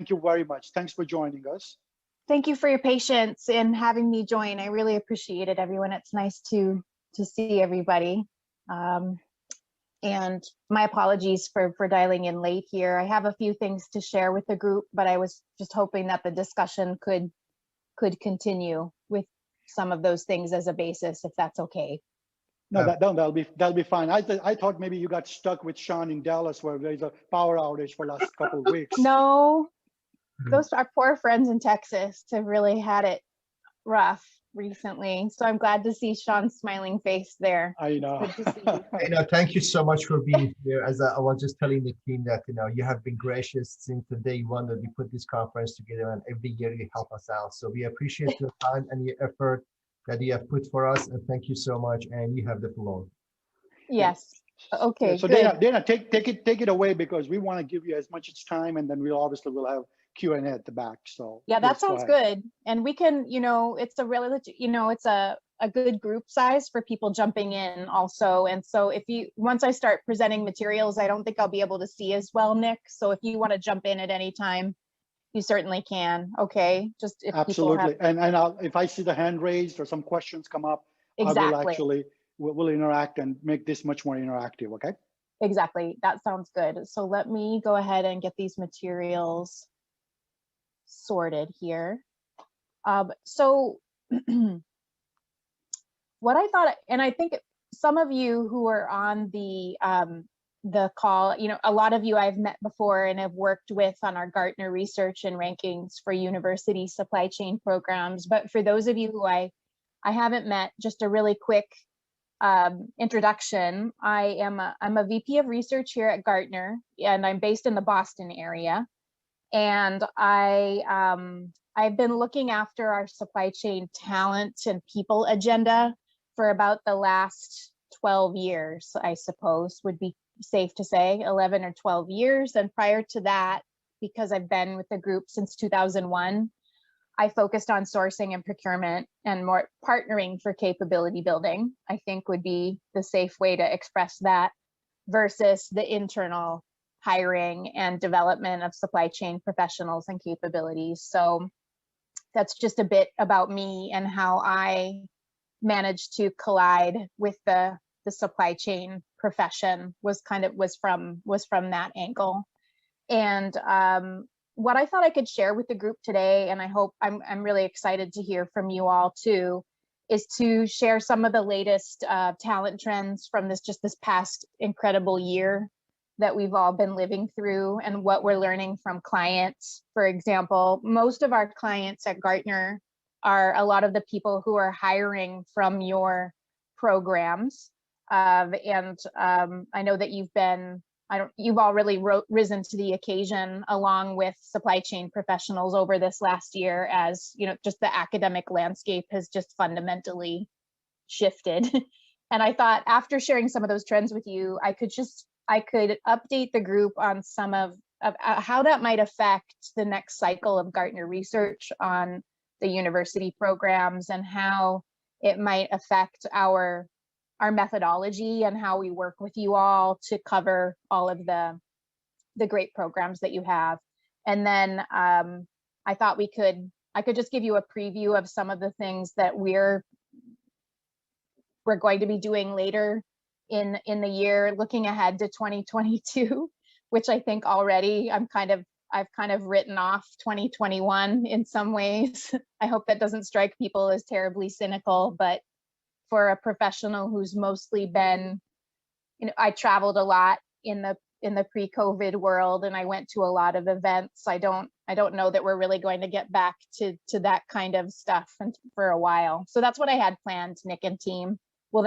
you very much. Thanks for joining us. Thank you for your patience in having me join. I really appreciate it, everyone. It's nice to see everybody. And my apologies for dialing in late here. I have a few things to share with the group, but I was just hoping that the discussion could continue with some of those things as a basis, if that's okay. No, that'll be fine. I thought maybe you got stuck with Sean in Dallas, where there's a power outage for the last couple of weeks. No, those are poor friends in Texas have really had it rough recently. So I'm glad to see Sean's smiling face there. I know. Good to see you. Thank you so much for being here. As I was just telling the team that, you have been gracious since the day one that we put this conference together, and every year you help us out. So we appreciate your time and your effort that you have put for us. And thank you so much. And you have the floor. Yes. Okay. Yeah, so good. Dana, take it away, because we want to give you as much time, and then we'll have Q&A at the back. So yeah, that sounds good. And we can, it's a really, it's a good group size for people jumping in also. And so once I start presenting materials, I don't think I'll be able to see as well, Nick. So if you want to jump in at any time, you certainly can. Okay. Just if absolutely. And if I see the hand raised or some questions come up, exactly. we'll interact and make this much more interactive. Okay. Exactly. That sounds good. So let me go ahead and get these materials sorted here. So what I thought, and I think some of you who are on the call, a lot of you I've met before and have worked with on our Gartner research and rankings for university supply chain programs. But for those of you who I haven't met, just a really quick introduction. I'm a VP of research here at Gartner, and I'm based in the Boston area. And I've been looking after our supply chain talent and people agenda for about the last 12 years, I suppose, would be safe to say, 11 or 12 years. And prior to that, because I've been with the group since 2001, I focused on sourcing and procurement and more partnering for capability building, I think would be the safe way to express that, versus the internal hiring and development of supply chain professionals and capabilities. So that's just a bit about me and how I managed to collide with the supply chain profession was from that angle. And what I thought I could share with the group today, and I hope I'm really excited to hear from you all too, is to share some of the latest talent trends from this past incredible year that we've all been living through, and what we're learning from clients. For example, most of our clients at Gartner are a lot of the people who are hiring from your programs. And I know that you've all really risen to the occasion along with supply chain professionals over this last year, as just the academic landscape has just fundamentally shifted. And I thought, after sharing some of those trends with you, I could update the group on some of how that might affect the next cycle of Gartner research on the university programs, and how it might affect our methodology and how we work with you all to cover all of the great programs that you have. And then I thought I could just give you a preview of some of the things that we're going to be doing later in the year, looking ahead to 2022, which I think already I've kind of written off 2021 in some ways. I hope that doesn't strike people as terribly cynical, but for a professional who's mostly been, I traveled a lot in the pre-COVID world, and I went to a lot of events. I don't know that we're really going to get back to that kind of stuff for a while. So that's what I had planned, Nick and team. Will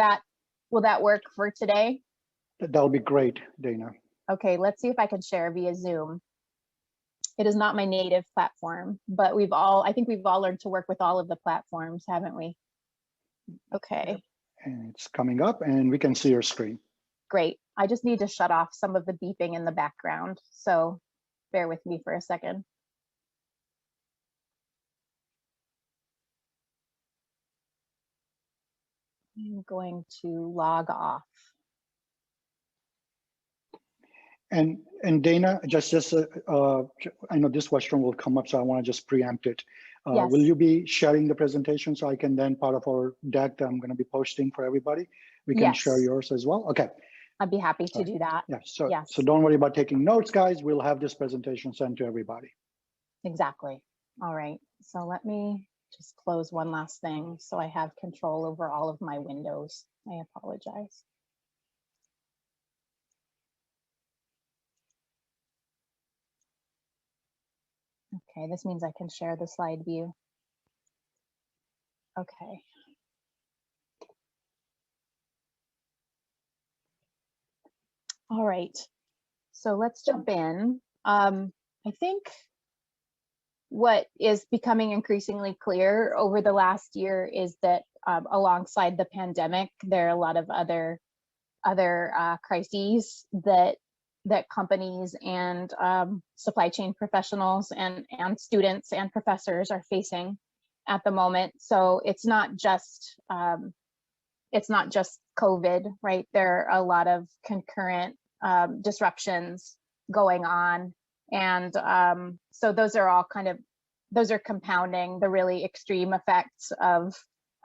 that work for today? That'll be great, Dana. Okay, let's see if I can share via Zoom. It is not my native platform, but I think we've all learned to work with all of the platforms, haven't we? Okay. And it's coming up, and we can see your screen. Great. I just need to shut off some of the beeping in the background, so bear with me for a second. I'm going to log off. And Dana, I know this question will come up, so I want to just preempt it. Yes. Will you be sharing the presentation so I can then, part of our deck that I'm going to be posting for everybody, we can share Yes. yours as well? Okay. I'd be happy to do that. Yeah. So, Yes. so don't worry about taking notes, guys. We'll have this presentation sent to everybody. Exactly. All right. So let me just close one last thing so I have control over all of my windows. I apologize. Okay, this means I can share the slide view. Okay. All right. So let's jump in. I think what is becoming increasingly clear over the last year is that alongside the pandemic, there are a lot of other crises that companies and supply chain professionals and students and professors are facing at the moment. So it's not just COVID, right? There are a lot of concurrent disruptions going on, and so those are compounding the really extreme effects of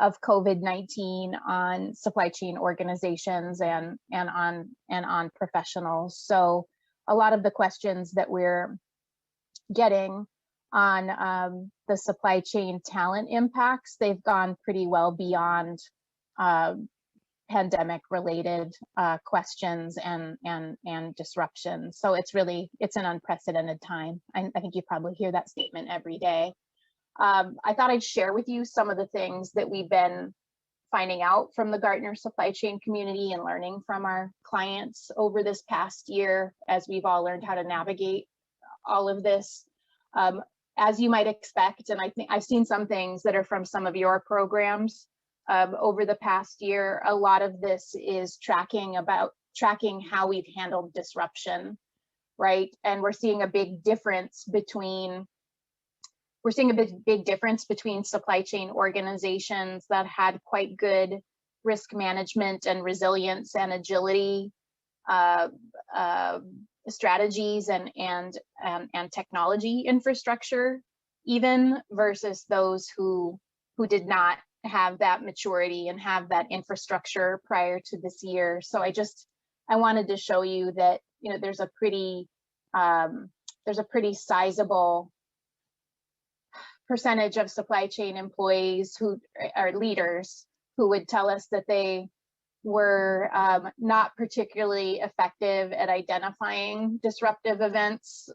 COVID-19 on supply chain organizations and on professionals. So a lot of the questions that we're getting on the supply chain talent impacts, they've gone pretty well beyond pandemic related questions and disruptions. So it's an unprecedented time. I think you probably hear that statement every day. I thought I'd share with you some of the things that we've been finding out from the Gartner supply chain community and learning from our clients over this past year as we've all learned how to navigate all of this. As you might expect, and I think I've seen some things that are from some of your programs over the past year. A lot of this is tracking how we've handled disruption, right? And we're seeing a big difference between supply chain organizations that had quite good risk management and resilience and agility strategies and technology infrastructure, even versus those who did not have that maturity and have that infrastructure prior to this year. So I wanted to show you that, you know, there's a pretty sizable percentage of supply chain employees who are leaders who would tell us that they were not particularly effective at identifying disruptive events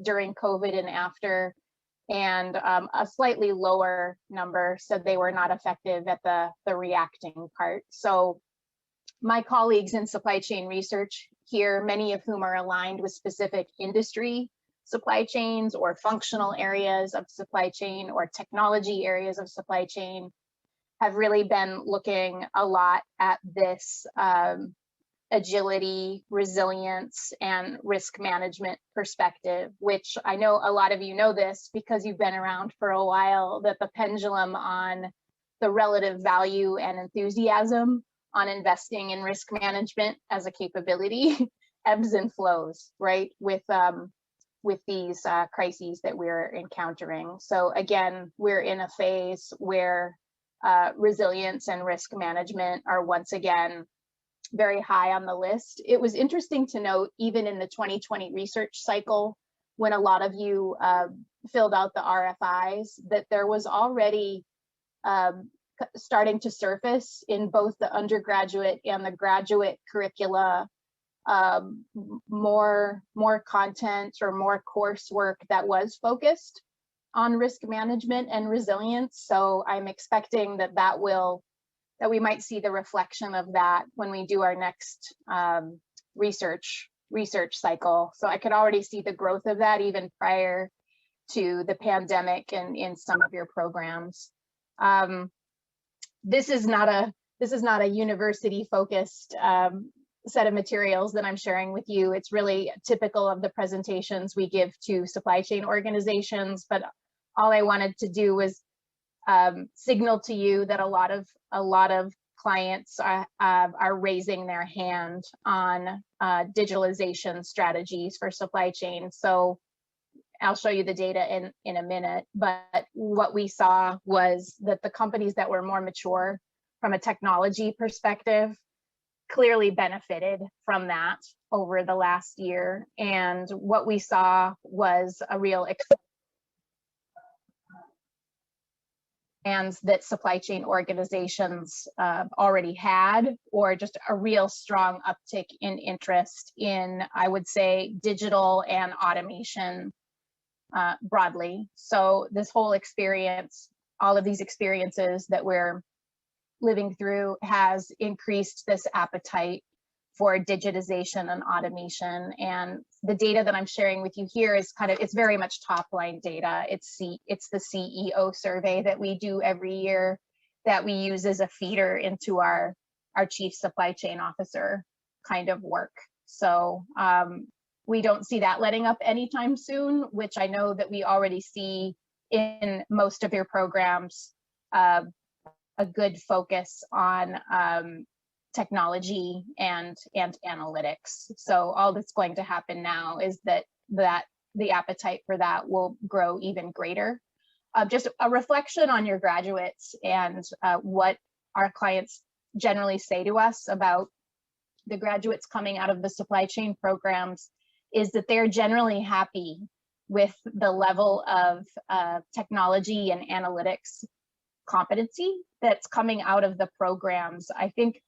during COVID and after, and a slightly lower number said they were not effective at the reacting part. So my colleagues in supply chain research here, many of whom are aligned with specific industry supply chains or functional areas of supply chain or technology areas of supply chain, have really been looking a lot at this agility, resilience, and risk management perspective, which I know a lot of you know this because you've been around for a while, that the pendulum on the relative value and enthusiasm on investing in risk management as a capability ebbs and flows, right, with these crises that we're encountering. So again, we're in a phase where resilience and risk management are once again very high on the list. It was interesting to note, even in the 2020 research cycle, when a lot of you filled out the RFIs, that there was already starting to surface in both the undergraduate and the graduate curricula more content or more coursework that was focused on risk management and resilience. So I'm expecting that we might see the reflection of that when we do our next research cycle. So I could already see the growth of that even prior to the pandemic and in some of your programs. This is not a university focused set of materials that I'm sharing with you. It's really typical of the presentations we give to supply chain organizations, but all I wanted to do was signal to you that a lot of clients are raising their hand on digitalization strategies for supply chain. So I'll show you the data in a minute, but what we saw was that the companies that were more mature from a technology perspective clearly benefited from that over the last year. And what we saw was a real and that supply chain organizations already had, or just a real strong uptick in interest in, I would say, digital and automation broadly. So this whole experience, all of these experiences that we're living through has increased this appetite for digitization and automation. And the data that I'm sharing with you here is it's very much top line data. It's the CEO survey that we do every year that we use as a feeder into our chief supply chain officer kind of work. So we don't see that letting up anytime soon, which I know that we already see in most of your programs, a good focus on technology and analytics. So all that's going to happen now is that the appetite for that will grow even greater. Just a reflection on your graduates and what our clients generally say to us about the graduates coming out of the supply chain programs is that they're generally happy with the level of technology and analytics competency that's coming out of the programs. I think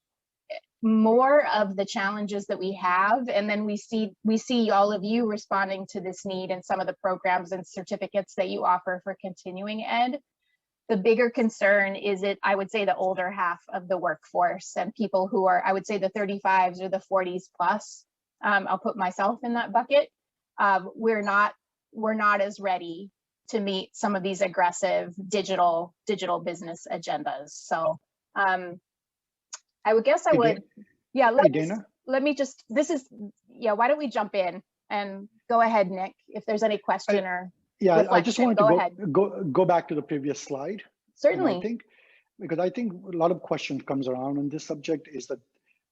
more of the challenges that we have, and then we see all of you responding to this need in some of the programs and certificates that you offer for continuing ed. The bigger concern is I would say the older half of the workforce and people who are, I would say the 35s or the 40s plus. I'll put myself in that bucket. We're not as ready to meet some of these aggressive digital business agendas. So I would guess I would, yeah, let me just, why don't we jump in and go ahead, Nick, if there's any question or yeah, I just wanted to go back to the previous slide. Certainly. Because I think a lot of questions comes around on this subject is that,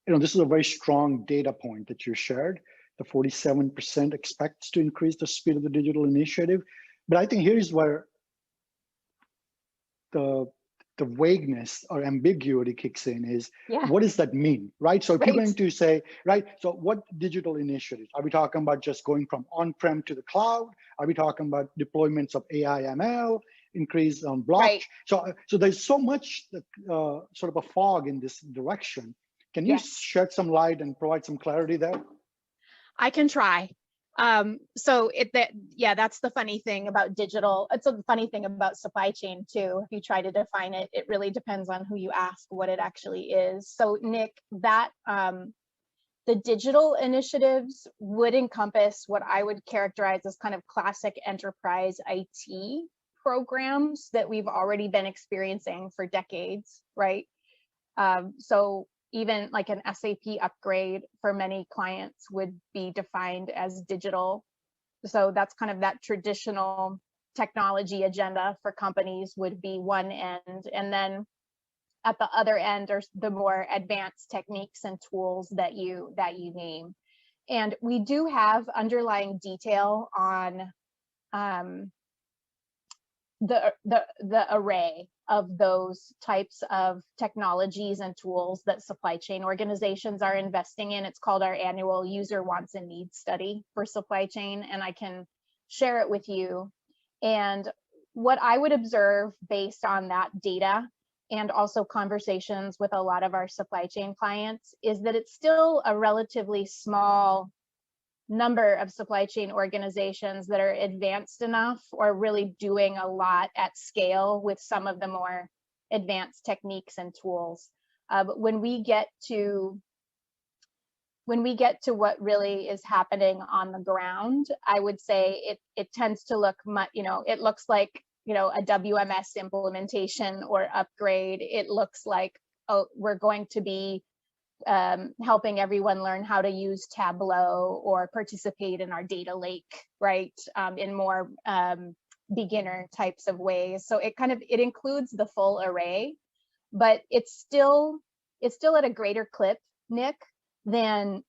this is a very strong data point that you shared. The 47% expects to increase the speed of the digital initiative. But I think here's where the vagueness or ambiguity kicks in is, what does that mean, right? So if you're going to say, right, so what digital initiatives? Are we talking about just going from on-prem to the cloud? Are we talking about deployments of AI, ML, increase on blockchain? Right. So there's so much that, sort of a fog in this direction. Can you shed some light and provide some clarity there? I can try. So that's the funny thing about digital. It's a funny thing about supply chain too. If you try to define it, it really depends on who you ask what it actually is. So Nick, that the digital initiatives would encompass what I would characterize as kind of classic enterprise IT programs that we've already been experiencing for decades, right? So even like an SAP upgrade for many clients would be defined as digital. So that's kind of that traditional technology agenda for companies would be one end. And then at the other end are the more advanced techniques and tools that you name. And we do have underlying detail on the array of those types of technologies and tools that supply chain organizations are investing in. It's called our annual user wants and needs study for supply chain, and I can share it with you. And what I would observe based on that data and also conversations with a lot of our supply chain clients is that it's still a relatively small number of supply chain organizations that are advanced enough or really doing a lot at scale with some of the more advanced techniques and tools. But when we get to what really is happening on the ground, I would say it tends to look much, it looks like, a WMS implementation or upgrade. It looks like, we're going to be helping everyone learn how to use Tableau or participate in our data lake, right? In more beginner types of ways. So it includes the full array, but it's still it's still at a greater clip, Nick, than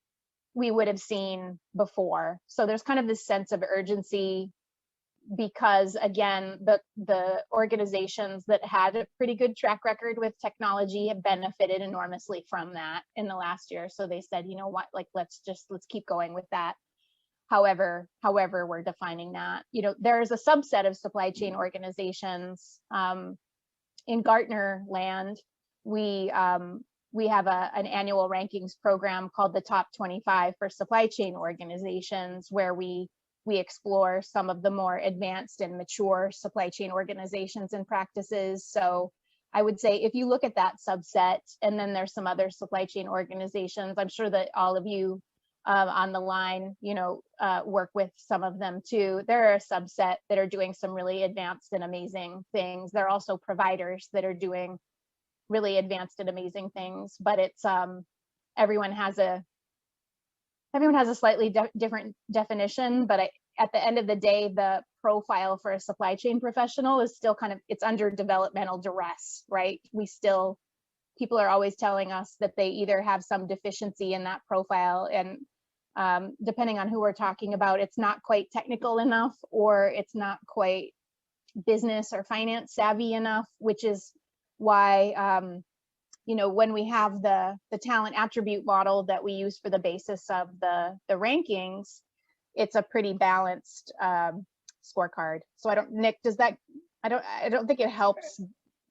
we would have seen before. So there's kind of this sense of urgency because, again, the organizations that had a pretty good track record with technology have benefited enormously from that in the last year. So they said, you know what, like, let's keep going with that. However we're defining that. You know, there's a subset of supply chain organizations in Gartner land. We have an annual rankings program called the Top 25 for supply chain organizations, where we explore some of the more advanced and mature supply chain organizations and practices. So I would say if you look at that subset, and then there's some other supply chain organizations, I'm sure that all of you on the line, you know, work with some of them too. There are a subset that are doing some really advanced and amazing things. There are also providers that are doing really advanced and amazing things, but it's everyone has a slightly different definition. But at the end of the day, the profile for a supply chain professional is still it's under developmental duress, right? People are always telling us that they either have some deficiency in that profile, and depending on who we're talking about, it's not quite technical enough, or it's not quite business or finance savvy enough, which is why you know, when we have the talent attribute model that we use for the basis of the rankings, it's a pretty balanced scorecard. So Nick, I don't think it helps.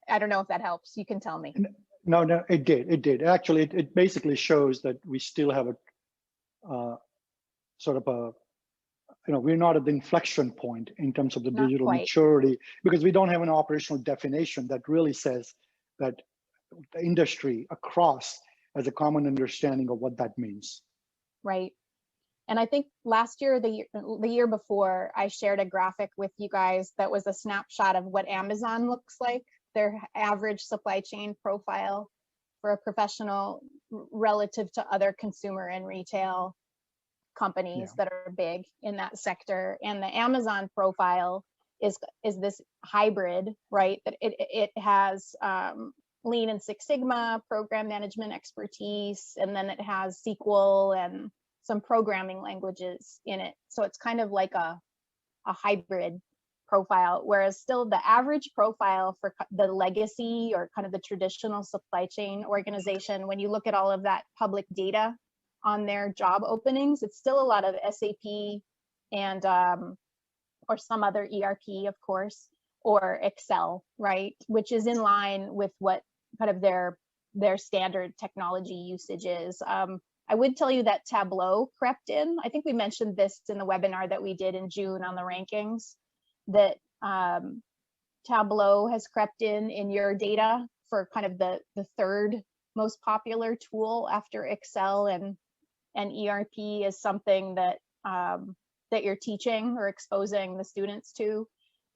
I don't know if that helps. You can tell me. No, it did. Actually, it basically shows that we still have a sort of a, you know, we're not at the inflection point in terms of the digital maturity, because we don't have an operational definition that really says that the industry across has a common understanding of what that means. Right. And I think last year, the year before, I shared a graphic with you guys that was a snapshot of what Amazon looks like, their average supply chain profile for a professional relative to other consumer and retail companies that are big in that sector. And the Amazon profile is this hybrid, right? That it has Lean and Six Sigma program management expertise, and then it has SQL and some programming languages in it. So it's kind of like a hybrid profile, whereas still the average profile for the legacy or kind of the traditional supply chain organization, when you look at all of that public data on their job openings, it's still a lot of SAP and or some other ERP, of course, or Excel, right? Which is in line with what kind of their standard technology usage is. I would tell you that Tableau crept in. I think we mentioned this in the webinar that we did in June on the rankings, that Tableau has crept in your data for kind of the third most popular tool after Excel and ERP is something that that you're teaching or exposing the students to.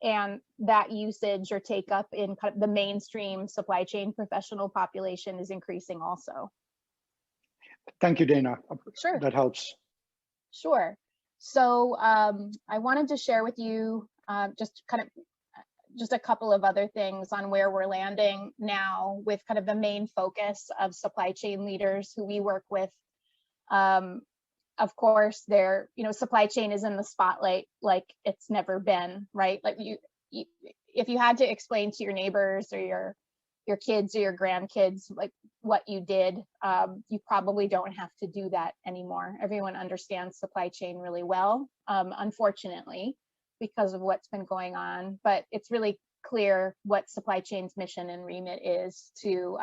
And that usage or take up in kind of the mainstream supply chain professional population is increasing also. Thank you, Dana. Sure. That helps. Sure. So I wanted to share with you just a couple of other things on where we're landing now with kind of the main focus of supply chain leaders who we work with. Of course, supply chain is in the spotlight like it's never been, right? Like if you had to explain to your neighbors or your kids or your grandkids like what you did, you probably don't have to do that anymore. Everyone understands supply chain really well, unfortunately, because of what's been going on. But it's really clear what supply chain's mission and remit is to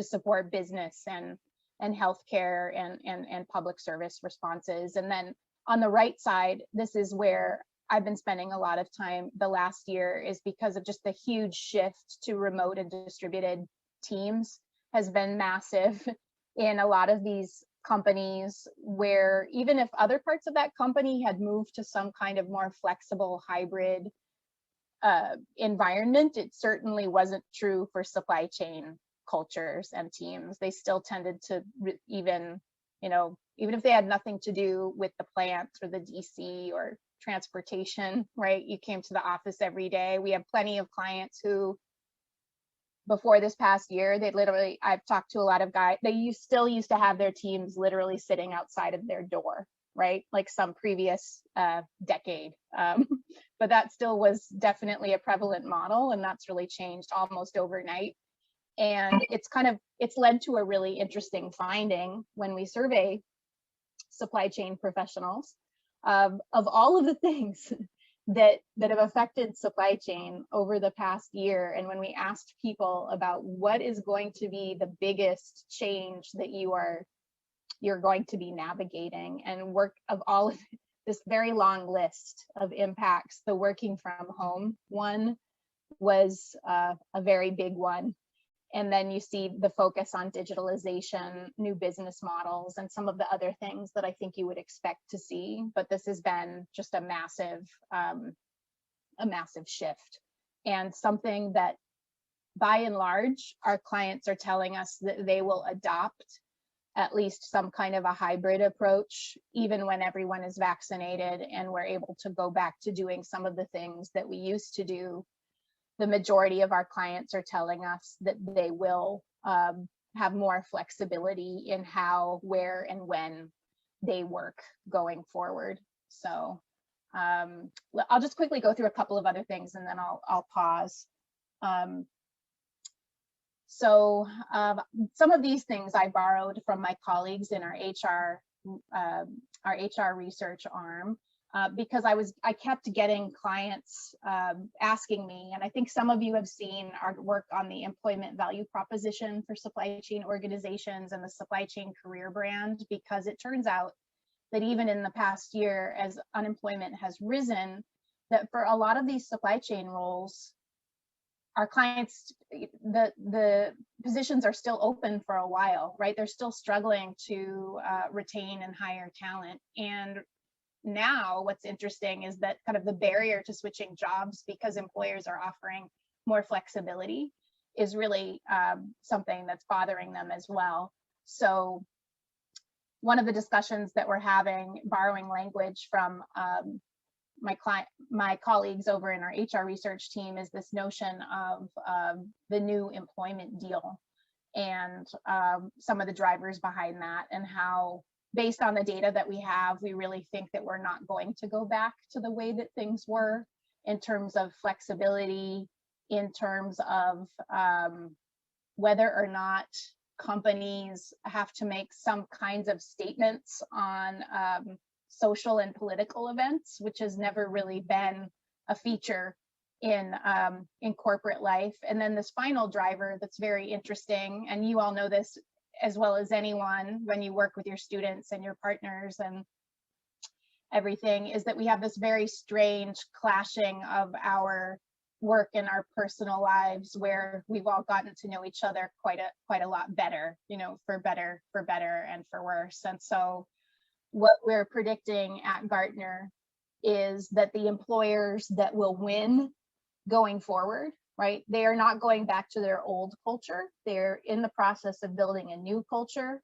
support business and healthcare and public service responses. And then on the right side, this is where I've been spending a lot of time the last year, is because of just the huge shift to remote and distributed teams has been massive in a lot of these companies, where even if other parts of that company had moved to some kind of more flexible hybrid environment, it certainly wasn't true for supply chain cultures and teams. They still tended to even if they had nothing to do with the plant or the DC or transportation, right? You came to the office every day. We have plenty of clients who before this past year, I've talked to a lot of guys, still used to have their teams literally sitting outside of their door, right? Like some previous decade. But that still was definitely a prevalent model, and that's really changed almost overnight. And it's led to a really interesting finding when we survey supply chain professionals of all of the things that have affected supply chain over the past year. And when we asked people about what is going to be the biggest change that you're going to be navigating, and work of all of this very long list of impacts, the working from home one was a very big one. And then you see the focus on digitalization, new business models, and some of the other things that I think you would expect to see. But this has been just a massive shift, and something that by and large, our clients are telling us that they will adopt at least some kind of a hybrid approach, even when everyone is vaccinated and we're able to go back to doing some of the things that we used to do. The majority of our clients are telling us that they will have more flexibility in how, where, and when they work going forward. So I'll just quickly go through a couple of other things, and then I'll pause. So some of these things I borrowed from my colleagues in our HR research arm. Because I kept getting clients asking me, and I think some of you have seen our work on the employment value proposition for supply chain organizations and the supply chain career brand, because it turns out that even in the past year, as unemployment has risen, that for a lot of these supply chain roles, our clients, the positions are still open for a while, right? They're still struggling to retain and hire talent. And now what's interesting is that kind of the barrier to switching jobs, because employers are offering more flexibility, is really something that's bothering them as well. So one of the discussions that we're having, borrowing language from my colleagues over in our HR research team, is this notion of the new employment deal, and some of the drivers behind that, and how, based on the data that we have, we really think that we're not going to go back to the way that things were in terms of flexibility, in terms of whether or not companies have to make some kinds of statements on social and political events, which has never really been a feature in corporate life. And then this final driver that's very interesting, and you all know this as well as anyone when you work with your students and your partners and everything, is that we have this very strange clashing of our work and our personal lives, where we've all gotten to know each other quite a lot better, you know, for better and for worse. And so what we're predicting at Gartner is that the employers that will win going forward, right, they are not going back to their old culture. They're in the process of building a new culture,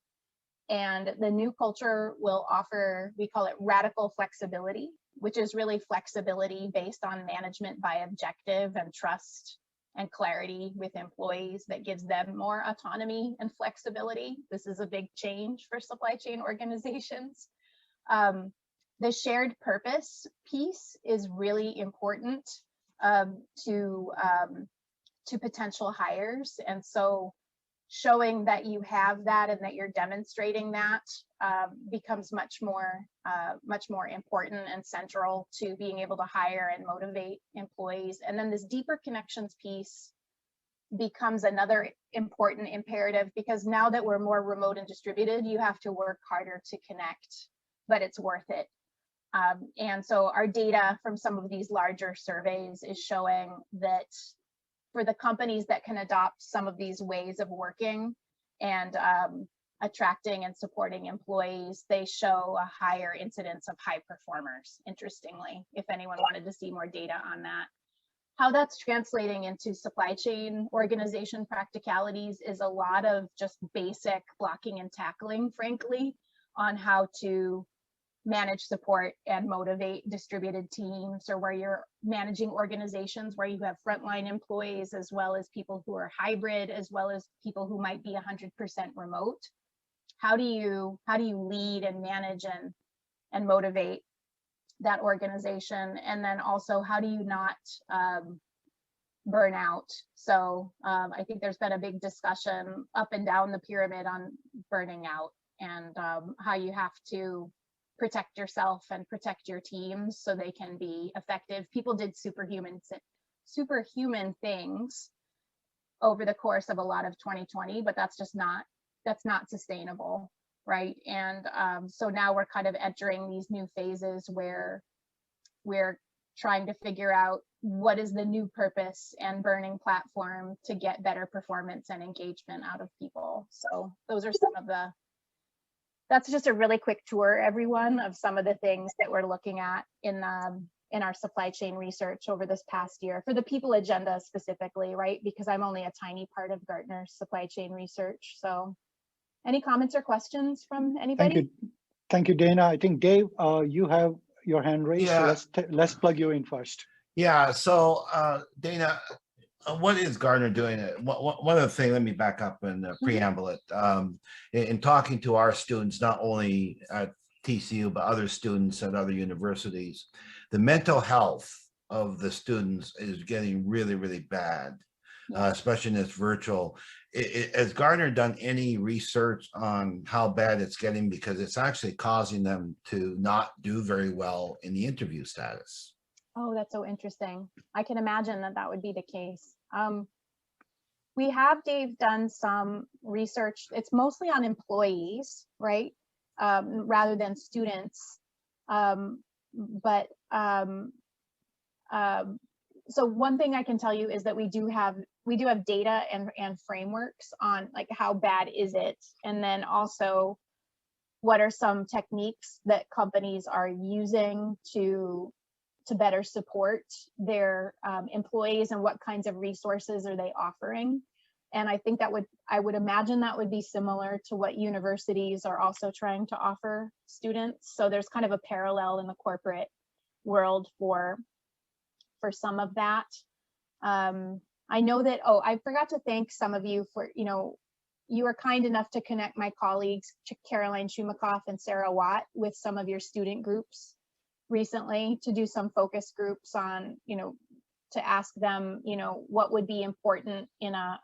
and the new culture will offer, we call it radical flexibility, which is really flexibility based on management by objective and trust and clarity with employees that gives them more autonomy and flexibility. This is a big change for supply chain organizations. The shared purpose piece is really important to potential hires. And so showing that you have that and that you're demonstrating that becomes much more important and central to being able to hire and motivate employees. And then this deeper connections piece becomes another important imperative, because now that we're more remote and distributed, you have to work harder to connect, but it's worth it. And so our data from some of these larger surveys is showing that for the companies that can adopt some of these ways of working and attracting and supporting employees, they show a higher incidence of high performers, interestingly, if anyone wanted to see more data on that. How that's translating into supply chain organization practicalities is a lot of just basic blocking and tackling, frankly, on how to manage, support, and motivate distributed teams, or where you're managing organizations where you have frontline employees as well as people who are hybrid, as well as people who might be 100% remote. How do you lead and manage and motivate that organization? And then also, how do you not burn out? So I think there's been a big discussion up and down the pyramid on burning out, and how you have to protect yourself and protect your teams so they can be effective. People did superhuman things over the course of a lot of 2020, but that's not sustainable, right? And so now we're kind of entering these new phases where we're trying to figure out what is the new purpose and burning platform to get better performance and engagement out of people. So those are some of that's just a really quick tour, everyone, of some of the things that we're looking at in our supply chain research over this past year for the people agenda specifically, right? Because I'm only a tiny part of Gartner's supply chain research. So any comments or questions from anybody? Thank you, Dana. I think Dave, you have your hand raised. Yeah. So let's plug you in first. Yeah. So Dana, what is Gartner doing? One of the things, let me back up and preamble it. In talking to our students, not only at TCU, but other students at other universities, the mental health of the students is getting really, really bad, especially in this virtual. Has Gartner done any research on how bad it's getting? Because it's actually causing them to not do very well in the interview status. Oh, that's so interesting. I can imagine that would be the case. We have, Dave, done some research. It's mostly on employees, right? Rather than students. So one thing I can tell you is that we do have data and frameworks on like how bad is it, and then also what are some techniques that companies are using to better support their employees, and what kinds of resources are they offering. And I think I would imagine that would be similar to what universities are also trying to offer students. So there's kind of a parallel in the corporate world for some of that. I know that, I forgot to thank some of you for, you were kind enough to connect my colleagues, Caroline Shumakoff and Sarah Watt, with some of your student groups recently to do some focus groups on, to ask them, what would be important in a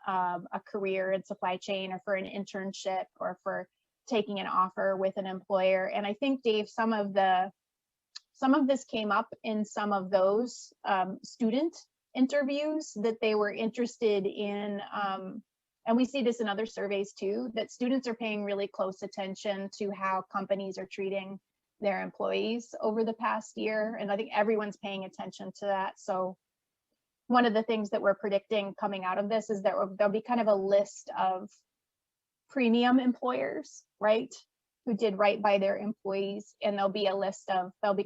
career in supply chain, or for an internship, or for taking an offer with an employer. And I think, Dave, some of this came up in some of those student interviews, that they were interested in, and we see this in other surveys too, that students are paying really close attention to how companies are treating their employees over the past year. And I think everyone's paying attention to that. So one of the things that we're predicting coming out of this is that there'll be kind of a list of premium employers, right, who did right by their employees. And there'll be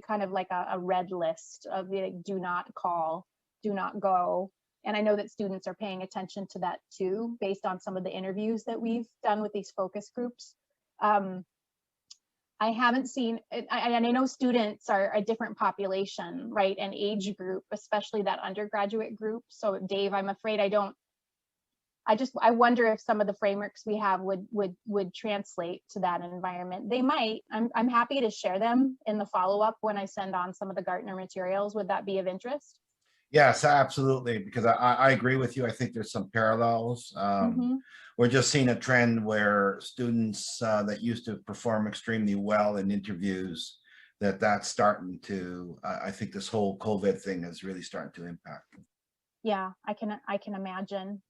kind of like a red list of the do not call, do not go. And I know that students are paying attention to that too, based on some of the interviews that we've done with these focus groups. I haven't seen, and I know students are a different population, right, and age group, especially that undergraduate group. So Dave, I'm afraid I wonder if some of the frameworks we have would translate to that environment. They might. I'm happy to share them in the follow-up when I send on some of the Gartner materials. Would that be of interest? Yes, absolutely, because I agree with you. I think there's some parallels. We're just seeing a trend where students that used to perform extremely well in interviews, that's starting to, I think this whole COVID thing is really starting to impact them. Yeah, I can imagine.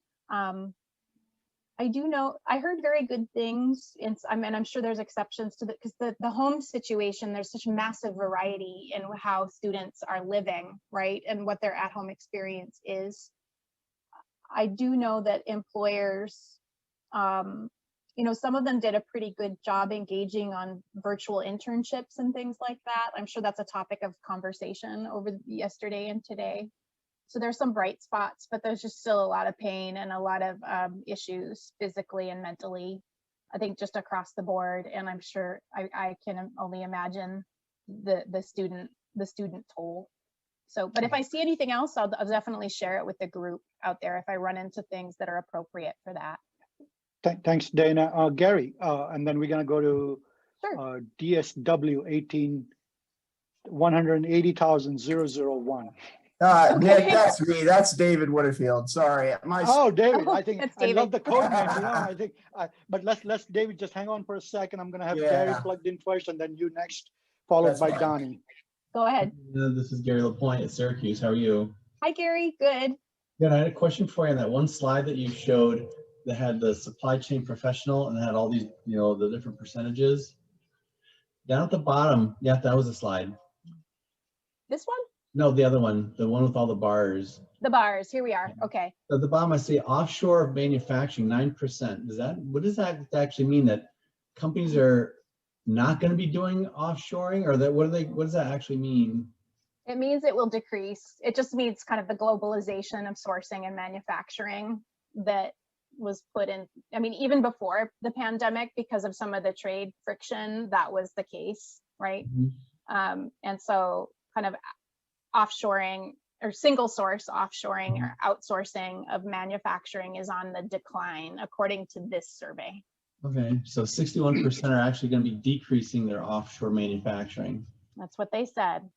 I do know, I heard very good things. I'm sure there's exceptions to because the home situation, there's such massive variety in how students are living, right? And what their at-home experience is. I do know that employers, some of them did a pretty good job engaging on virtual internships and things like that. I'm sure that's a topic of conversation over yesterday and today. So there's some bright spots, but there's just still a lot of pain and a lot of issues physically and mentally, I think, just across the board. And I'm sure I can only imagine the student told. So, but if I see anything else, I'll definitely share it with the group out there if I run into things that are appropriate for that. Thanks, Dana. Gary, and then we're going to go to Sure. DSW 180,001. Nick, that's me. That's David Waterfield. Sorry. David, I think that's I love David. the code name. I think, but let's David just hang on for a second. I'm going to have Gary plugged in first, and then you next, followed by Donnie. Go ahead. This is Gary LaPointe at Syracuse. How are you? Hi, Gary. Good. Good. I had a question for you on that one slide that you showed that had the supply chain professional and had all these, the different percentages. Down at the bottom, yeah, that was a slide. This one? No, the other one, the one with all the bars. The bars. Here we are. Okay. At the bottom, I see offshore manufacturing 9%. What does that actually mean? That companies are not going to be doing offshoring, or that what does that actually mean? It means it will decrease. It just means kind of the globalization of sourcing and manufacturing that was put in. I mean, even before the pandemic, because of some of the trade friction, that was the case, right? Mm-hmm. And so kind of offshoring or single source offshoring or outsourcing of manufacturing is on the decline, according to this survey. Okay, so 61% are actually going to be decreasing their offshore manufacturing. That's what they said.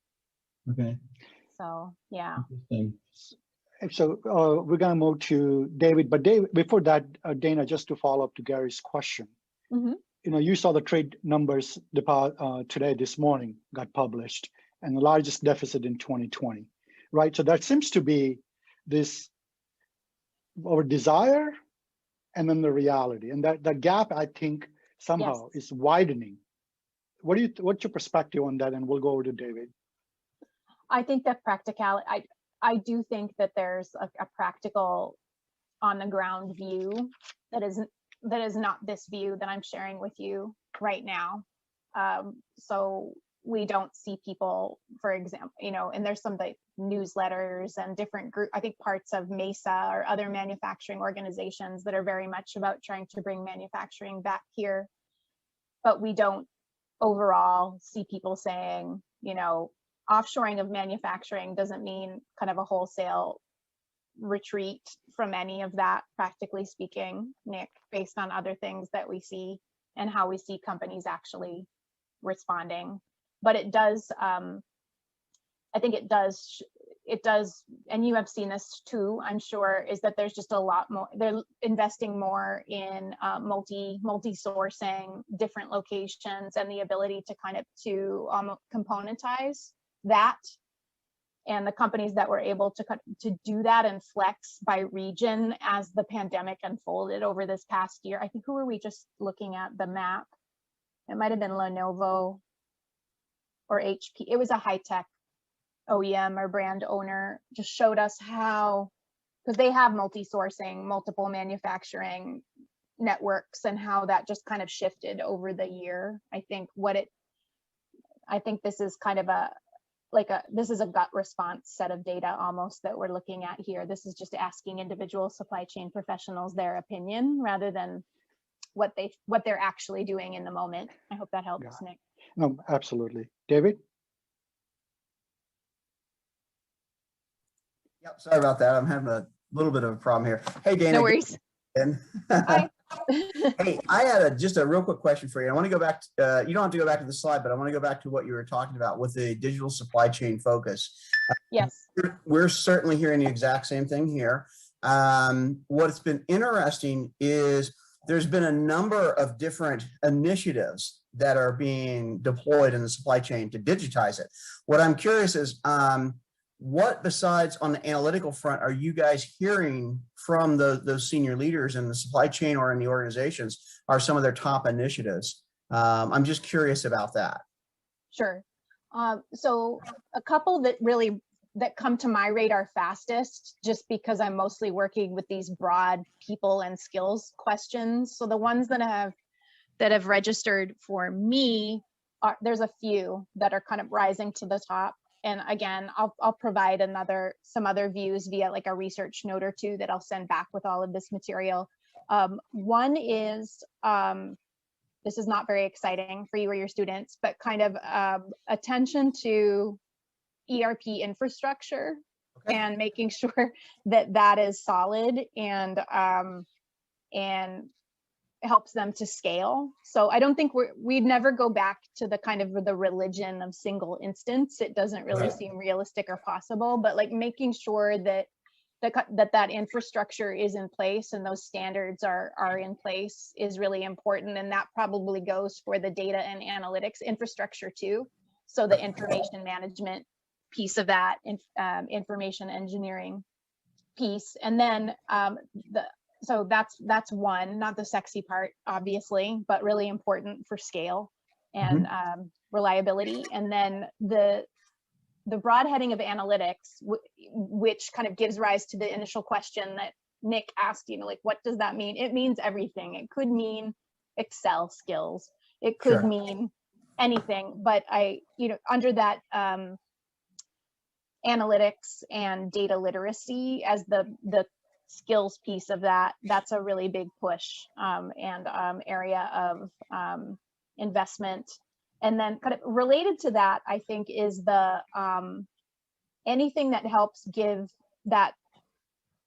Okay. So, yeah. Interesting. So we're going to move to David, but David, before that, Dana, just to follow up to Gary's question, mm-hmm. You saw the trade numbers today, this morning, got published, and the largest deficit in 2020, right? So that seems to be this our desire and then the reality, and that gap, I think, somehow is widening. What's your perspective on that? And we'll go over to David. I think that I do think that there's a practical on the ground view that is not this view that I'm sharing with you right now. So we don't see people, for example, and there's some like newsletters and different group, I think parts of MESA or other manufacturing organizations that are very much about trying to bring manufacturing back here. But we don't overall see people saying, offshoring of manufacturing doesn't mean kind of a wholesale retreat from any of that, practically speaking, Nick, based on other things that we see and how we see companies actually responding. But it does, I think it does, and you have seen this too, I'm sure, is that there's just a lot more, they're investing more in multi-sourcing, different locations, and the ability to kind of componentize that. And the companies that were able to do that and flex by region as the pandemic unfolded over this past year. I think, who were we just looking at the map? It might have been Lenovo or HP. It was a high-tech OEM or brand owner, just showed us how, because they have multi-sourcing, multiple manufacturing networks, and how that just kind of shifted over the year. I think this is kind of this is a gut response set of data almost that we're looking at here. This is just asking individual supply chain professionals their opinion rather than what they're actually doing in the moment. I hope that helps, Nick. No, absolutely. David? Yep, sorry about that. I'm having a little bit of a problem here. Hey, Dana. No worries. Hi. Hey, I had just a real quick question for you. I want to go back to, you don't have to go back to the slide, but I want to go back to what you were talking about with the digital supply chain focus. Yes. We're certainly hearing the exact same thing here. What's been interesting is there's been a number of different initiatives that are being deployed in the supply chain to digitize it. What I'm curious is, what besides on the analytical front are you guys hearing from those senior leaders in the supply chain or in the organizations are some of their top initiatives? I'm just curious about that. Sure. So a couple that come to my radar fastest, just because I'm mostly working with these broad people and skills questions. So the ones that have registered for me, there's a few that are kind of rising to the top. And again, I'll provide some other views via like a research note or two that I'll send back with all of this material. One is this is not very exciting for you or your students, but kind of attention to ERP infrastructure and making sure that that is solid and helps them to scale. So I don't think we'd never go back to the kind of the religion of single instance. It doesn't really seem realistic or possible, but like making sure that that infrastructure is in place and those standards are in place is really important. And that probably goes for the data and analytics infrastructure too. So the information management piece of that, information engineering piece. And then so that's one, not the sexy part, obviously, but really important for scale and reliability. And then the broad heading of analytics, which kind of gives rise to the initial question that Nick asked, like, what does that mean? It means everything. It could mean Excel skills. It could mean anything, but under that analytics and data literacy as the skills piece of that, that's a really big push and area of investment. And then kind of related to that, I think, is the anything that helps give that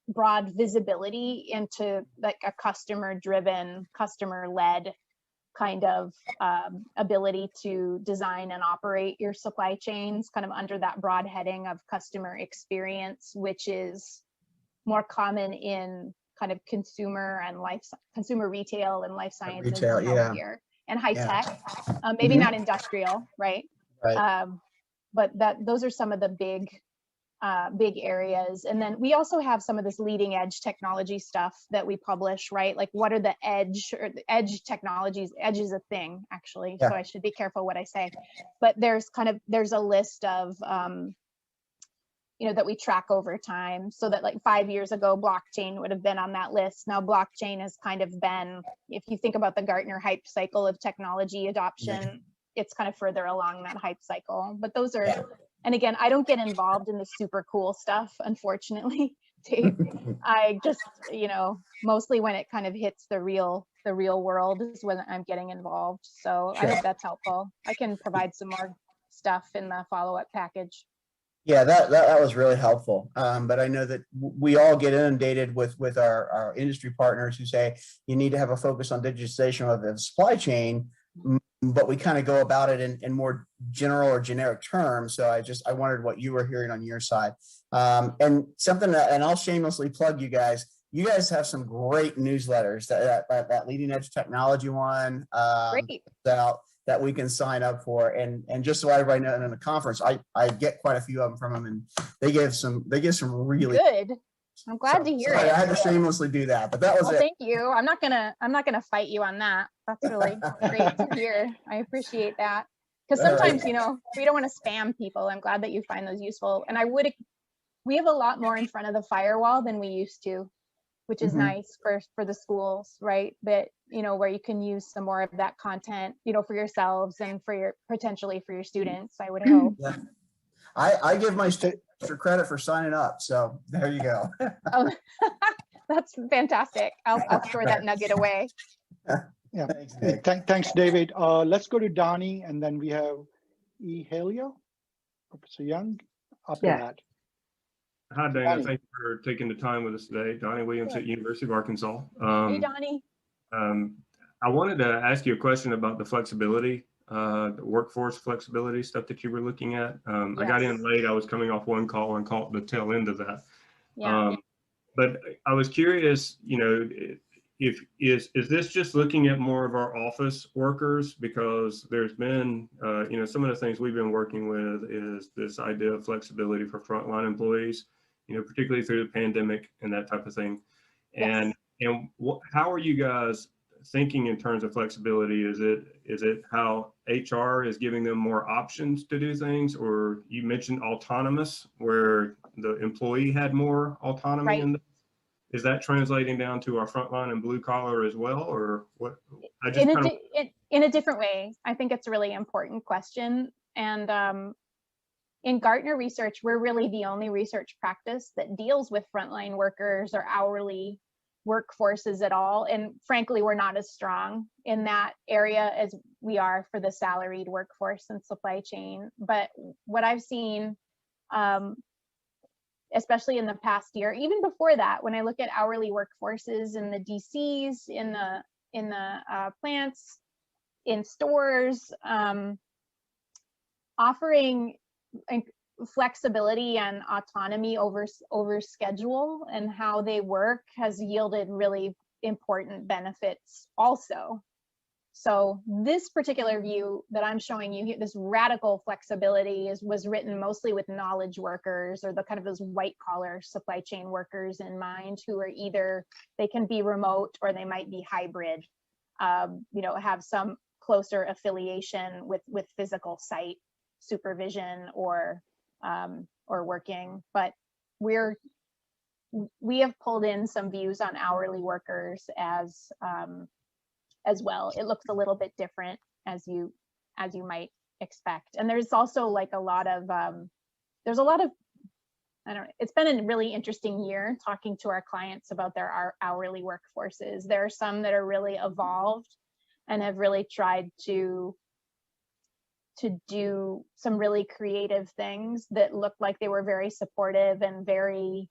broad visibility into like a customer-driven, customer-led kind of ability to design and operate your supply chains, kind of under that broad heading of customer experience, which is more common in kind of consumer retail and life sciences Retail, and healthcare and high tech, maybe not industrial, right? But those are some of the big areas. And then we also have some of this leading edge technology stuff that we publish, right? Like what are the edge technologies? Edge is a thing, actually, so I should be careful what I say. But there's a list of that we track over time, so that like 5 years ago, blockchain would have been on that list. Now blockchain has kind of been, if you think about the Gartner hype cycle of technology adoption, it's kind of further along that hype cycle. But those are, and again, I don't get involved in the super cool stuff, unfortunately. I just, mostly when it kind of hits the real world is when I'm getting involved. So I hope that's helpful. I can provide some more stuff in the follow-up package. Yeah, that was really helpful. But I know that we all get inundated with our industry partners who say you need to have a focus on digitization of the supply chain, but we kind of go about it in more general or generic terms. So I wondered what you were hearing on your side. And something that, and I'll shamelessly plug you guys. You guys have some great newsletters. That leading edge technology one. Great. That we can sign up for, and just so everybody knows, in the conference, I get quite a few of them from them, and they give some really good. I'm glad to hear it. I had to shamelessly do that, but that was it. Thank you. I'm not gonna fight you on that. That's really great to hear. I appreciate that, because sometimes we don't want to spam people. I'm glad that you find those useful, and we have a lot more in front of the firewall than we used to, which is nice for the schools, right? But where you can use some more of that content, for yourselves and potentially for your students, I would hope. Yeah. I give my students extra credit for signing up, so there you go. Oh, that's fantastic. I'll store that nugget away. Yeah. Thanks, David. Let's go to Donnie, and then we have Ehelio, Professor Young. After that. Hi, Dana. Thank you for taking the time with us today. Donnie Williams at University of Arkansas. Hey, Donnie. I wanted to ask you a question about the flexibility, the workforce flexibility stuff that you were looking at. I got in late. I was coming off one call and caught the tail end of that. But I was curious, if is this just looking at more of our office workers? Because there's been, some of the things we've been working with is this idea of flexibility for frontline employees, particularly through the pandemic and that type of thing. And how are you guys thinking in terms of flexibility? Is it how HR is giving them more options to do things, or you mentioned autonomous, where the employee had more autonomy in is that translating down to our frontline and blue collar as well, or what? In a different way. I think it's a really important question. And in Gartner research, we're really the only research practice that deals with frontline workers or hourly workforces at all. And frankly, we're not as strong in that area as we are for the salaried workforce and supply chain. But what I've seen, especially in the past year, even before that, when I look at hourly workforces in the DCs, in the plants, in stores, offering flexibility and autonomy over schedule and how they work has yielded really important benefits also. So this particular view that I'm showing you here, this radical flexibility was written mostly with knowledge workers, or the kind of those white collar supply chain workers in mind, who are either, they can be remote or they might be hybrid, have some closer affiliation with physical site supervision or working. But we have pulled in some views on hourly workers as well. It looks a little bit different, as you might expect. And there's also like a lot of I don't know, it's been a really interesting year talking to our clients about their hourly workforces. There are some that are really evolved and have really tried to do some really creative things that look like they were very supportive and very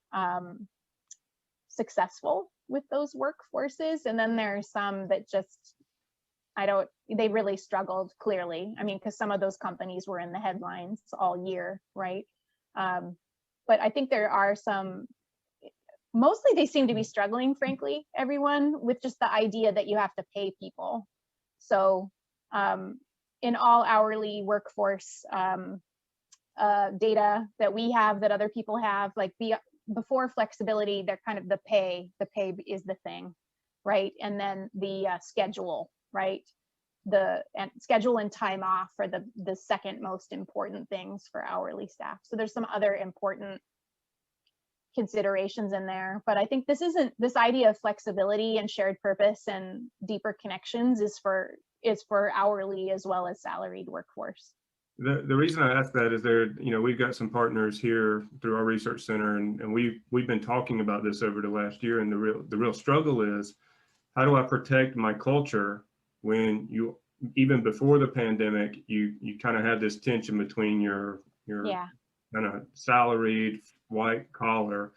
successful with those workforces. And then there are some that just, they really struggled, clearly. I mean, because some of those companies were in the headlines all year, right? But I think there are some, mostly they seem to be struggling, frankly, everyone, with just the idea that you have to pay people. So in all hourly workforce data that we have, that other people have, like before flexibility, they're kind of the pay is the thing, right? And then the schedule, right? And schedule and time off are the second most important things for hourly staff. So there's some other important considerations in there, but I think this idea of flexibility and shared purpose and deeper connections is for hourly as well as salaried workforce. The reason I ask that is we've got some partners here through our research center, and we've been talking about this over the last year. And the real struggle is, how do I protect my culture when even before the pandemic, you kind of had this tension between your kind of salaried white collar,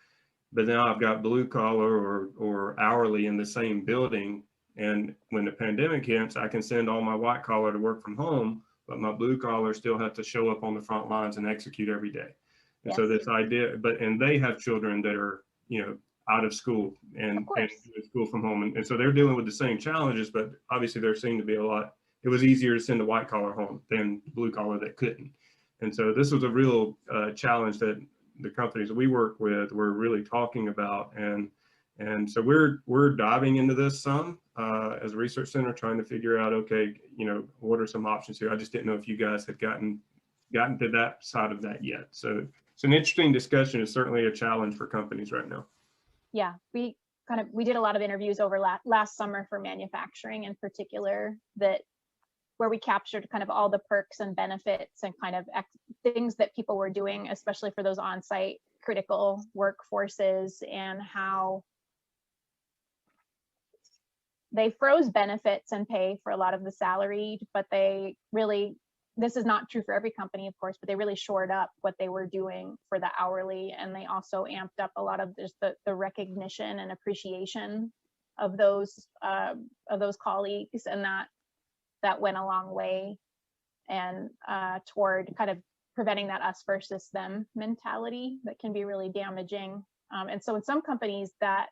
but now I've got blue collar or hourly in the same building. And when the pandemic hits, I can send all my white collar to work from home, but my blue collar still have to show up on the front lines and execute every day. And yes. So this idea, and they have children that are, out of school and school from home. And so they're dealing with the same challenges, but obviously there seemed to be it was easier to send a white collar home than blue collar that couldn't. And so this was a real challenge that the companies we work with were really talking about. And so we're diving into this some as a research center, trying to figure out, okay, what are some options here? I just didn't know if you guys had gotten to that side of that yet. So it's an interesting discussion. It's certainly a challenge for companies right now. Yeah, we did a lot of interviews over last summer for manufacturing in particular, where we captured kind of all the perks and benefits and kind of things that people were doing, especially for those on-site critical workforces, and how they froze benefits and pay for a lot of the salaried, but this is not true for every company, of course, but they really shored up what they were doing for the hourly. And they also amped up a lot of just the recognition and appreciation of those colleagues. And that went a long way and toward kind of preventing that us versus them mentality that can be really damaging. And so in some companies that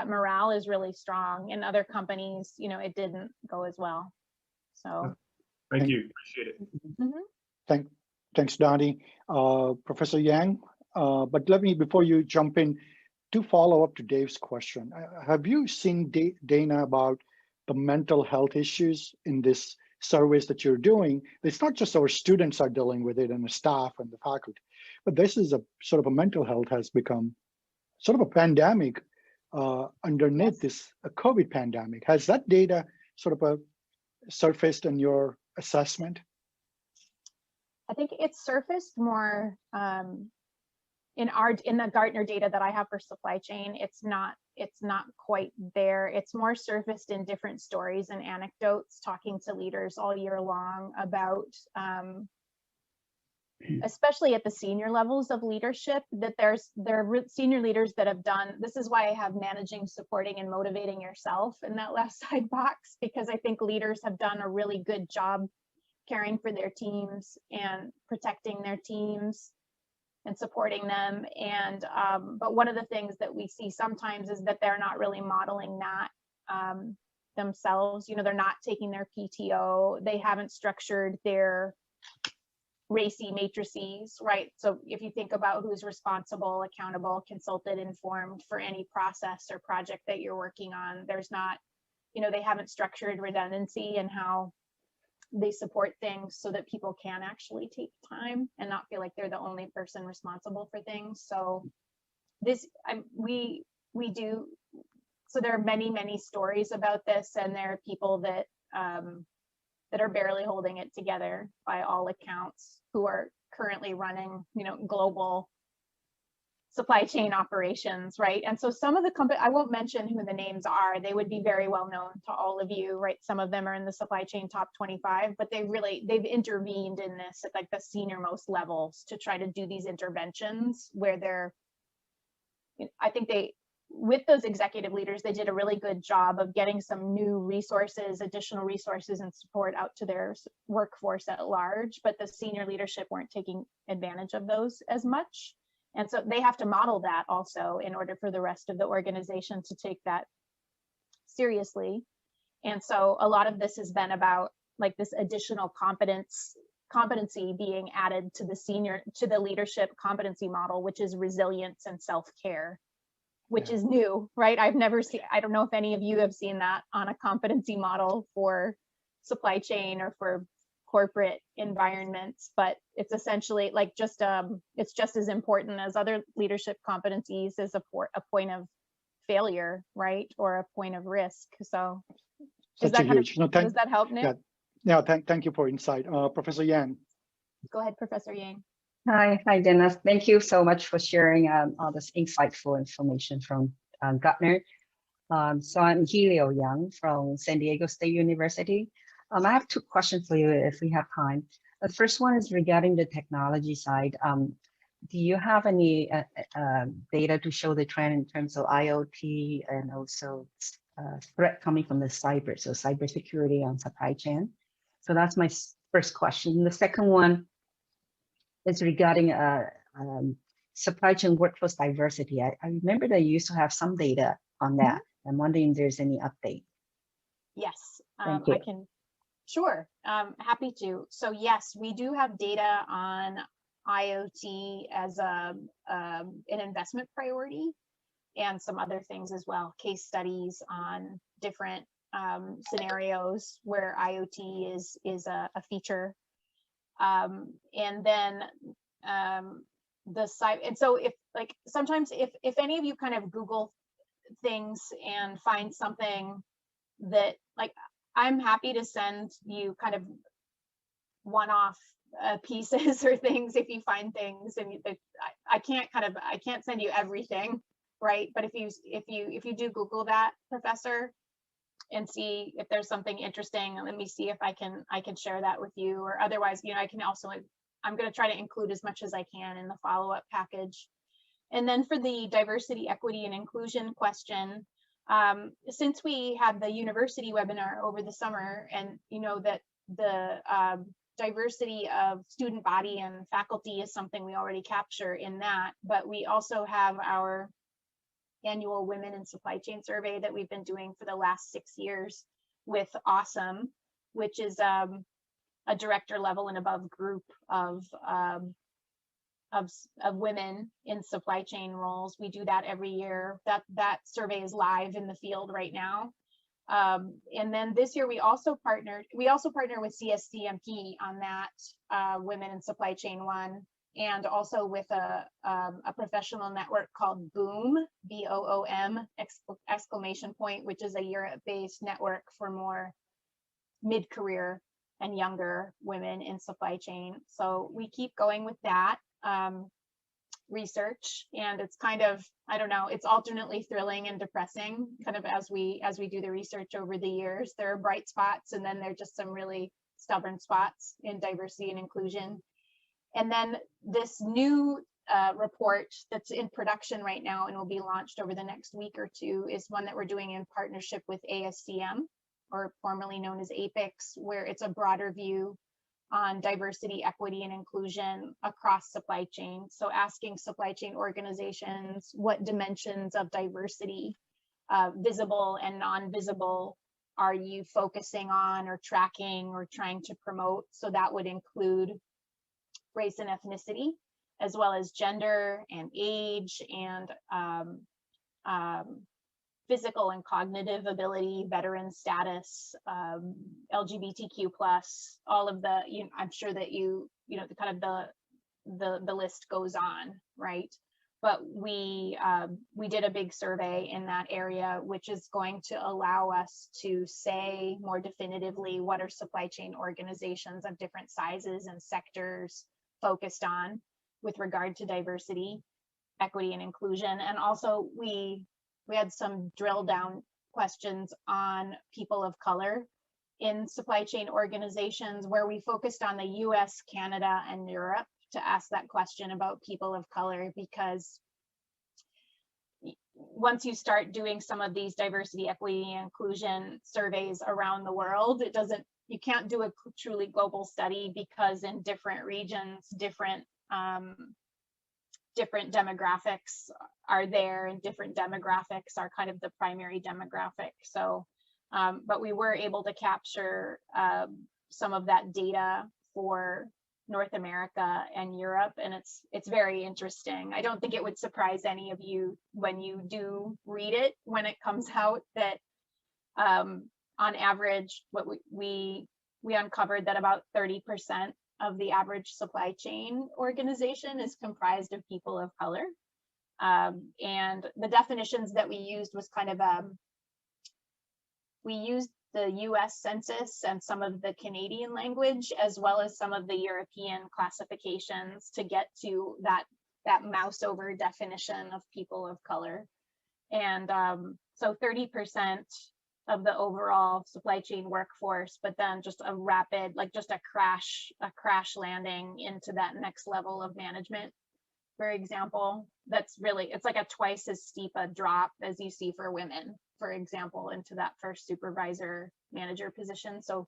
morale is really strong. In other companies, it didn't go as well. So thank you, appreciate it. Mm-hmm. Thanks, Donnie. Professor Yang, but let me, before you jump in, to follow up to Dave's question, have you seen Dana about the mental health issues in this surveys that you're doing? It's not just our students are dealing with it and the staff and the faculty, but this is a sort of a mental health has become sort of a pandemic underneath this COVID pandemic. Has that data sort of surfaced in your assessment? I think it's surfaced more in the Gartner data that I have for supply chain. It's not it's not quite there. It's more surfaced in different stories and anecdotes, talking to leaders all year long about, especially at the senior levels of leadership, that there are senior leaders that have done, this is why I have managing, supporting, and motivating yourself in that left side box, because I think leaders have done a really good job caring for their teams and protecting their teams and supporting them. And but one of the things that we see sometimes is that they're not really modeling that themselves. You know, they're not taking their PTO. They haven't structured their RACI matrices, right? So if you think about who's responsible, accountable, consulted, informed for any process or project that you're working on, there's not, you know, they haven't structured redundancy and how they support things so that people can actually take time and not feel like they're the only person responsible for things. So this, we do, so there are many stories about this, and there are people that that are barely holding it together by all accounts, who are currently running, you know, global supply chain operations, right? And so some of the companies, I won't mention who the names are, they would be very well known to all of you, right? Some of them are in the supply chain top 25, but they've intervened in this at like the senior most levels to try to do these interventions where they're, I think with those executive leaders, they did a really good job of getting some new resources, additional resources and support out to their workforce at large, but the senior leadership weren't taking advantage of those as much. And so they have to model that also in order for the rest of the organization to take that seriously. And so a lot of this has been about like this additional competency being added to the leadership competency model, which is resilience and self-care, which is new, right? I've never seen, I don't know if any of you have seen that on a competency model for supply chain or for corporate environments, but it's essentially like just it's just as important as other leadership competencies as a point of failure, right, or a point of risk. So such a huge, does that help, Nick? Yeah, thank you for insight. Professor Yang. Go ahead, Professor Yang. Hi, Dennis. Thank you so much for sharing all this insightful information from Gartner. So I'm Helio Yang from San Diego State University. I have two questions for you if we have time. The first one is regarding the technology side. Do you have any data to show the trend in terms of IoT and also threat coming from the cybersecurity on supply chain? So that's my first question. The second one is regarding supply chain workforce diversity. I remember that you used to have some data on that. I'm wondering if there's any update. Yes, Thank you. I can. Sure, happy to. So yes, we do have data on IoT as an investment priority and some other things as well, case studies on different scenarios where IoT is a feature. And then the site, and so if like sometimes if any of you kind of Google things and find something that like, I'm happy to send you kind of one-off pieces or things if you find things, and I can't send you everything, right? But if you do Google that, Professor, and see if there's something interesting, let me see if I can share that with you, or otherwise, you know, I can also, I'm going to try to include as much as I can in the follow-up package. And then for the diversity, equity, and inclusion question, since we had the university webinar over the summer, and you know that the diversity of student body and faculty is something we already capture in that, but we also have our annual Women in Supply Chain survey that we've been doing for the last 6 years with Awesome, which is a director level and above group of women in supply chain roles. We do that every year. That survey is live in the field right now. And then this year we also partner with CSCMP on that Women in Supply Chain one, and also with a professional network called Boom, BOOM, exclamation point, which is a Europe-based network for more mid-career and younger women in supply chain. So we keep going with that. research, and it's kind of, I don't know, it's alternately thrilling and depressing kind of as we do the research over the years. There are bright spots, and then there are just some really stubborn spots in diversity and inclusion. And then this new report that's in production right now and will be launched over the next week or two is one that we're doing in partnership with ASCM, or formerly known as APICS, where it's a broader view on diversity, equity, and inclusion across supply chain. So asking supply chain organizations what dimensions of diversity, visible and non-visible, are you focusing on or tracking or trying to promote? So that would include race and ethnicity, as well as gender and age and physical and cognitive ability, veteran status, LGBTQ+, all of the, I'm sure that the kind of the list goes on, right? But we did a big survey in that area, which is going to allow us to say more definitively what are supply chain organizations of different sizes and sectors focused on with regard to diversity, equity, and inclusion. And also we had some drill down questions on people of color in supply chain organizations, where we focused on the US, Canada, and Europe to ask that question about people of color, because once you start doing some of these diversity, equity, and inclusion surveys around the world, you can't do a truly global study, because in different regions, different demographics are there, and different demographics are kind of the primary demographic. So, but we were able to capture some of that data for North America and Europe, and it's very interesting. I don't think it would surprise any of you when you do read it when it comes out that on average, what we uncovered that about 30% of the average supply chain organization is comprised of people of color. And the definitions that we used was kind of, we used the US Census and some of the Canadian language, as well as some of the European classifications, to get to that mouse over definition of people of color. And so 30% of the overall supply chain workforce, but then just a rapid, like just a crash landing into that next level of management, for example. That's really, it's like a twice as steep a drop as you see for women, for example, into that first supervisor manager position. So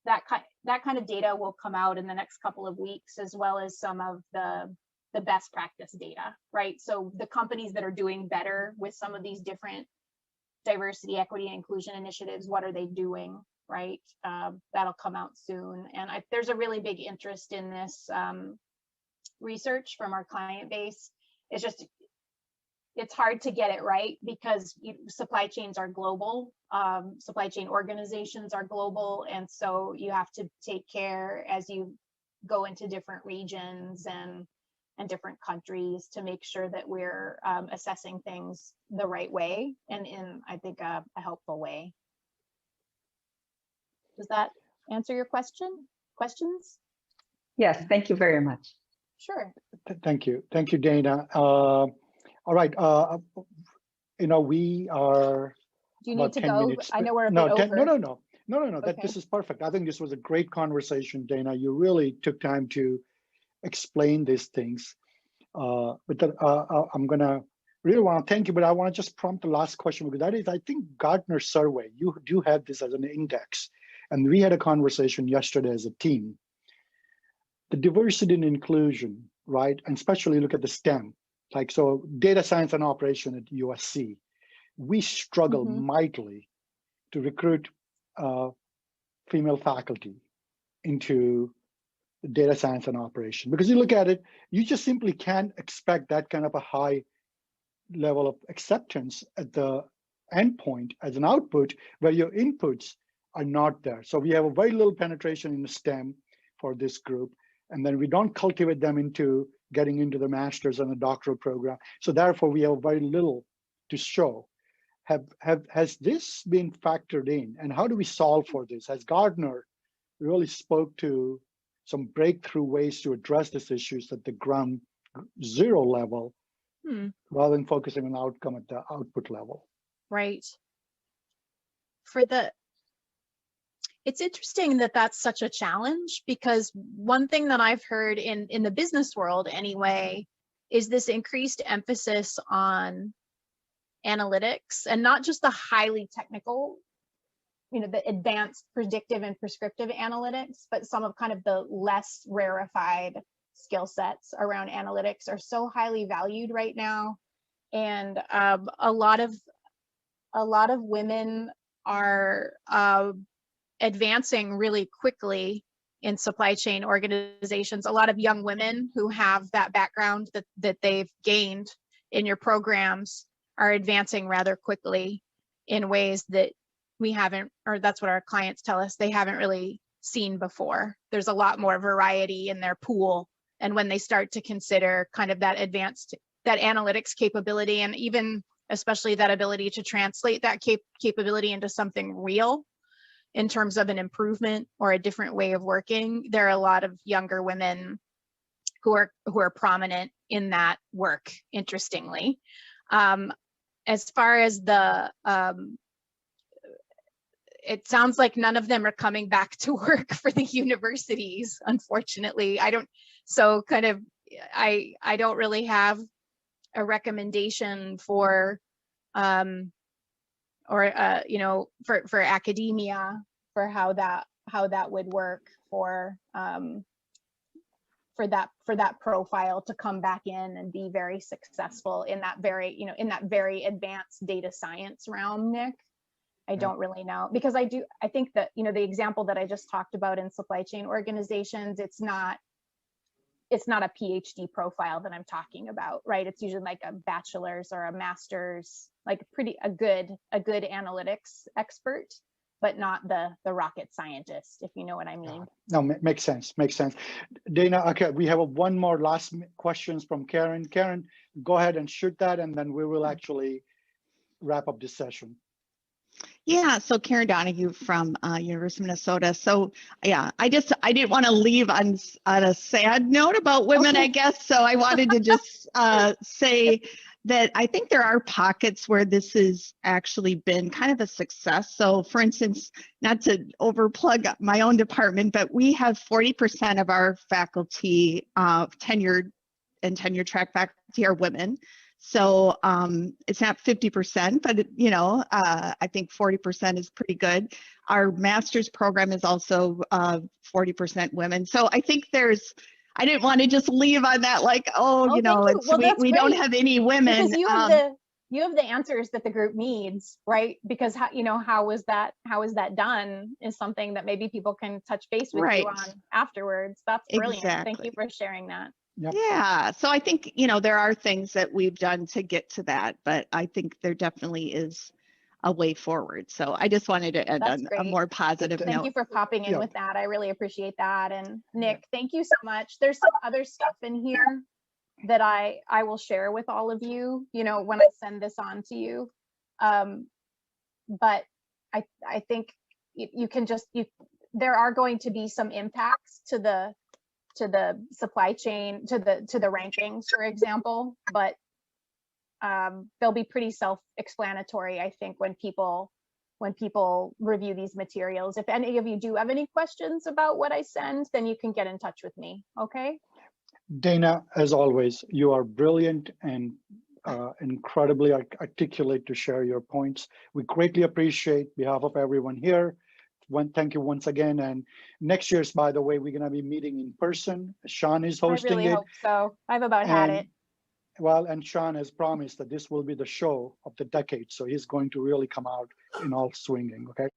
that kind of data will come out in the next couple of weeks, as well as some of the best practice data, right? So the companies that are doing better with some of these different diversity, equity, and inclusion initiatives, what are they doing, right? That'll come out soon. And there's a really big interest in this research from our client base. It's hard to get it right, because supply chains are global, supply chain organizations are global, and so you have to take care as you go into different regions and different countries to make sure that we're assessing things the right way and in, I think, a helpful way. Does that answer your questions? Yes, thank you very much. Sure. Thank you, Dana. All right, we are. Do you need to go? I know we're a bit over. No. Okay. This is perfect. I think this was a great conversation, Dana. You really took time to explain these things. I'm gonna really want to thank you, but I want to just prompt the last question, because that is, I think Gartner survey, you do have this as an index, and we had a conversation yesterday as a team. The diversity and inclusion, right? And especially look at the STEM, like, so data science and operation at USC, we struggle mightily to recruit female faculty into data science and operation, because you look at it, you just simply can't expect that kind of a high level of acceptance at the endpoint as an output where your inputs are not there. So we have a very little penetration in the STEM for this group, and then we don't cultivate them into getting into the master's and the doctoral program. So therefore we have very little to show. Has this been factored in, and how do we solve for this? Has Gartner really spoke to some breakthrough ways to address these issues at the ground zero level Hmm. rather than focusing on outcome at the output level. Right. It's interesting that that's such a challenge, because one thing that I've heard in the business world anyway is this increased emphasis on analytics, and not just the highly technical, the advanced predictive and prescriptive analytics, but some of kind of the less rarefied skill sets around analytics are so highly valued right now. And a lot of women are advancing really quickly in supply chain organizations. A lot of young women who have that background that they've gained in your programs are advancing rather quickly in ways that we haven't, or that's what our clients tell us, they haven't really seen before. There's a lot more variety in their pool. And when they start to consider kind of that advanced, that analytics capability, and even especially that ability to translate that capability into something real in terms of an improvement or a different way of working, there are a lot of younger women who are prominent in that work, interestingly. As far as the, it sounds like none of them are coming back to work for the universities, unfortunately. I don't really have a recommendation for for academia, for how that would work for that profile to come back in and be very successful in that very advanced data science realm, Nick. I don't really know, because I think that, the example that I just talked about in supply chain organizations, it's not a PhD profile that I'm talking about, right? It's usually like a bachelor's or a master's, like a good analytics expert, but not the rocket scientist, if you know what I mean. No, makes sense. Dana, okay, we have one more last questions from Karen. Karen, go ahead and shoot that, and then we will actually wrap up this session. Yeah, so Karen Donahue from University of Minnesota. So yeah, I didn't want to leave on a sad note about women, okay. I guess. So I wanted to just say that I think there are pockets where this has actually been kind of a success. So for instance, not to overplug my own department, but we have 40% of our faculty, tenured and tenure track faculty, are women. So it's not 50%, but I think 40% is pretty good. Our master's program is also 40% women. So I think I didn't want to just leave on that like, we don't have any women. Because you have the answers that the group needs, right? Because how was that done is something that maybe people can touch base with you on afterwards. That's brilliant. Exactly. Thank you for sharing that. Yep. Yeah, so I think, there are things that we've done to get to that, but I think there definitely is a way forward. So I just wanted to end on a more positive note. Thank you for popping in with that. I really appreciate that. And Nick, thank you so much. There's some other stuff in here that I will share with all of you, when I send this on to you. But I think you can there are going to be some impacts to the supply chain, to the rankings, for example, but they'll be pretty self-explanatory, I think, when people review these materials. If any of you do have any questions about what I send, then you can get in touch with me. Okay. Dana, as always, you are brilliant and incredibly articulate to share your points. We greatly appreciate, behalf of everyone here. Thank you once again. And next year's, by the way, we're going to be meeting in person. Sean is hosting it. I really hope so. I've about had it. Well, and Sean has promised that this will be the show of the decade. So he's going to really come out in all swinging. Okay.